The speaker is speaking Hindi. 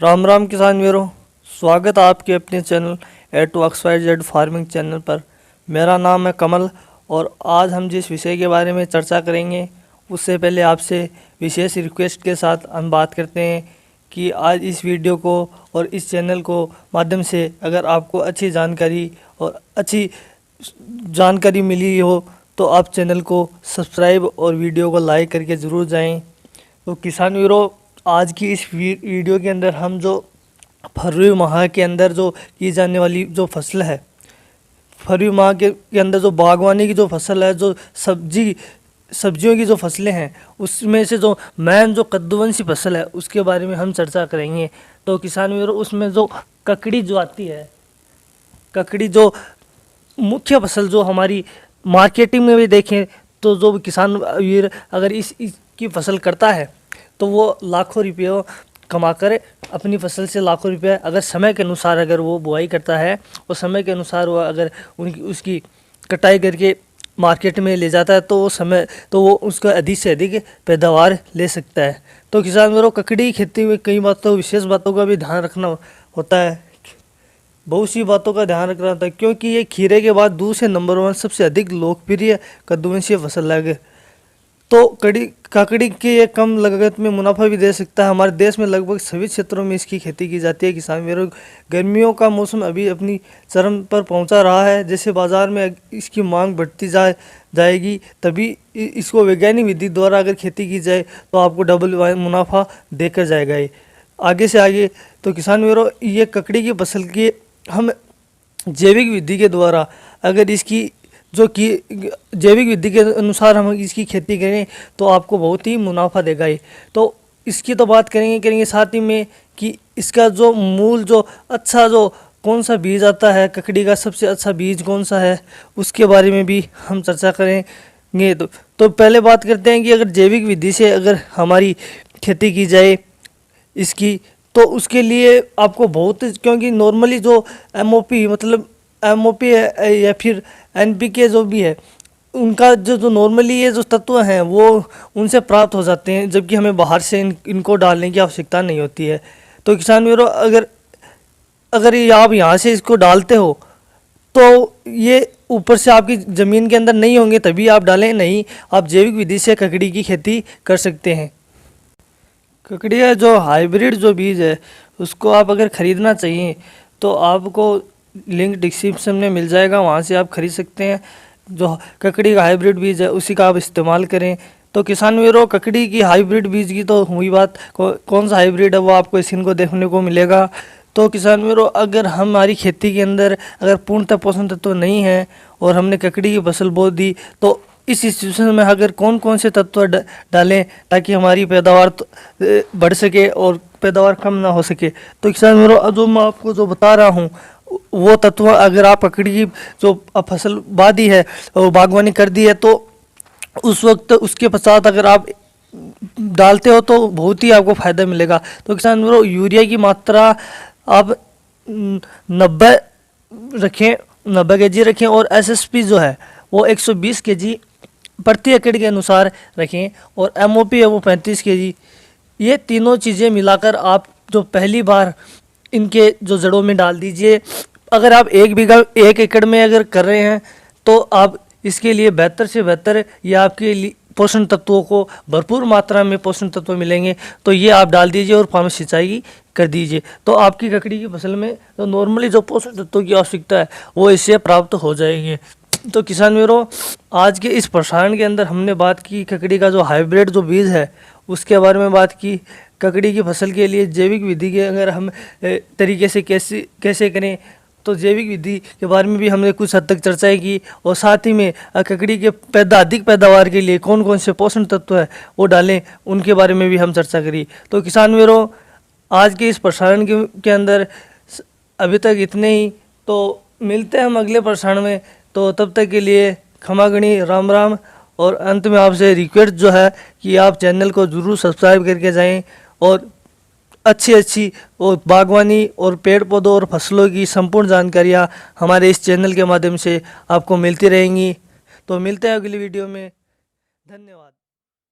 राम राम किसान वीरों, स्वागत है आपके अपने चैनल A2XYZ फार्मिंग चैनल पर। मेरा नाम है कमल और आज हम जिस विषय के बारे में चर्चा करेंगे उससे पहले आपसे विशेष रिक्वेस्ट के साथ हम बात करते हैं कि आज इस वीडियो को और इस चैनल को माध्यम से अगर आपको अच्छी जानकारी मिली हो तो आप चैनल को सब्सक्राइब और वीडियो को लाइक करके ज़रूर जाएं। तो किसान वीरों, आज की इस वीडियो के अंदर हम जो फरवरी माह के अंदर जो की जाने वाली जो फसल है, फरवरी माह के अंदर जो बागवानी की जो फसल है, जो सब्जियों की जो फसलें हैं, उसमें से जो मेन जो कद्दूवंशी फसल है उसके बारे में हम चर्चा करेंगे। तो किसान वीरों, उसमें जो ककड़ी जो आती है, ककड़ी जो मुख्य फसल जो हमारी मार्केटिंग में भी देखें तो जो किसान वीर अगर इसकी फसल करता है तो वो लाखों रुपये कमा कर अपनी फसल से लाखों रुपये अगर समय के अनुसार अगर वो बुआई करता है और समय के अनुसार वो अगर उसकी कटाई करके मार्केट में ले जाता है तो वो उसका अधिक से अधिक पैदावार ले सकता है। तो किसान वीरों, ककड़ी की खेती में कई विशेष बातों का भी ध्यान रखना होता है, बहुत सी बातों का ध्यान रखना होता है, क्योंकि ये खीरे के बाद दूसरे नंबर 1 सबसे अधिक लोकप्रिय कद्दूवंशीय फसल है। तो ककड़ी की ये कम लागत में मुनाफा भी दे सकता है। हमारे देश में लगभग सभी क्षेत्रों में इसकी खेती की जाती है। किसान वीरों, गर्मियों का मौसम अभी अपनी चरम पर पहुंचा रहा है। जैसे बाजार में इसकी मांग बढ़ती जाएगी तभी इसको वैज्ञानिक विधि द्वारा अगर खेती की जाए तो आपको डबल मुनाफा देकर जाएगा ये आगे से आगे। तो किसान वीरों, ये ककड़ी की फसल की हम जैविक विधि के द्वारा अगर इसकी जैविक विधि के अनुसार हम इसकी खेती करें तो आपको बहुत ही मुनाफा देगा ये। तो इसकी तो बात करेंगे साथ ही में कि इसका जो मूल जो कौन सा बीज आता है, ककड़ी का सबसे अच्छा बीज कौन सा है, उसके बारे में भी हम चर्चा करेंगे। तो पहले बात करते हैं कि अगर जैविक विधि से अगर हमारी खेती की जाए इसकी, तो उसके लिए आपको क्योंकि नॉर्मली जो एमओपी है या फिर एनपीके जो भी है, उनका जो नॉर्मली ये जो तत्व हैं वो उनसे प्राप्त हो जाते हैं, जबकि हमें बाहर से इनको डालने की आवश्यकता नहीं होती है। तो किसान वीरों, अगर आप यहाँ से इसको डालते हो तो ये ऊपर से आपकी ज़मीन के अंदर नहीं होंगे तभी आप डालें, नहीं आप जैविक विधि से ककड़ी की खेती कर सकते हैं। ककड़ी का जो हाइब्रिड जो बीज है उसको आप अगर ख़रीदना चाहिए तो आपको लिंक डिस्क्रिप्शन में मिल जाएगा, वहाँ से आप खरीद सकते हैं। जो ककड़ी का हाइब्रिड बीज है उसी का आप इस्तेमाल करें। तो किसान वीरों, ककड़ी की हाइब्रिड बीज की तो हुई बात, कौन सा हाइब्रिड है वो आपको स्क्रीन को देखने को मिलेगा। तो किसान वीरों, अगर हमारी खेती के अंदर अगर पूर्णतः पोषण तत्व नहीं है और हमने ककड़ी की फसल बो दी तो इस सिचुएशन में अगर कौन से तत्व डालें ताकि हमारी पैदावार बढ़ सके और पैदावार कम ना हो सके। तो किसान वीरों, जो मैं आपको जो बता रहा हूँ वो तत्व अगर आप ककड़ी की जो फसल बा दी है और बागवानी कर दी है तो उस वक्त उसके पश्चात अगर आप डालते हो तो बहुत ही आपको फ़ायदा मिलेगा। तो किसान वीरों, यूरिया की मात्रा आप 90 kg रखें और एसएसपी जो है वो 120 kg प्रति एकड़ के अनुसार रखें और एमओपी है वो 35 kg। ये तीनों चीज़ें मिलाकर आप जो पहली बार इनके जो जड़ों में डाल दीजिए। अगर आप 1 एकड़ में अगर कर रहे हैं तो आप इसके लिए बेहतर से बेहतर ये आपके लिए पोषण तत्वों को भरपूर मात्रा में पोषण तत्व मिलेंगे, तो ये आप डाल दीजिए और पानी सिंचाई कर दीजिए। तो आपकी ककड़ी की फसल में तो नॉर्मली जो पोषण तत्वों की आवश्यकता है वो इससे प्राप्त हो जाएंगे। तो किसान वीरों, आज के इस प्रसारण के अंदर हमने बात की ककड़ी का जो हाइब्रिड जो बीज है उसके बारे में बात की। ककड़ी की फसल के लिए जैविक विधि के अगर हम तरीके से कैसे करें तो जैविक विधि के बारे में भी हमने कुछ हद तक चर्चा की और साथ ही में ककड़ी के अधिक पैदावार के लिए कौन से पोषण तत्व है वो डालें उनके बारे में भी हम चर्चा करी। तो किसान वीरों, आज के इस प्रसारण के अंदर अभी तक इतने ही। तो मिलते हैं हम अगले प्रसारण में, तो तब तक के लिए खमागणी, राम राम। और अंत में आपसे रिक्वेस्ट जो है कि आप चैनल को ज़रूर सब्सक्राइब करके जाएं और अच्छी और बागवानी और पेड़ पौधों और फसलों की संपूर्ण जानकारियाँ हमारे इस चैनल के माध्यम से आपको मिलती रहेंगी। तो मिलते हैं अगली वीडियो में, धन्यवाद।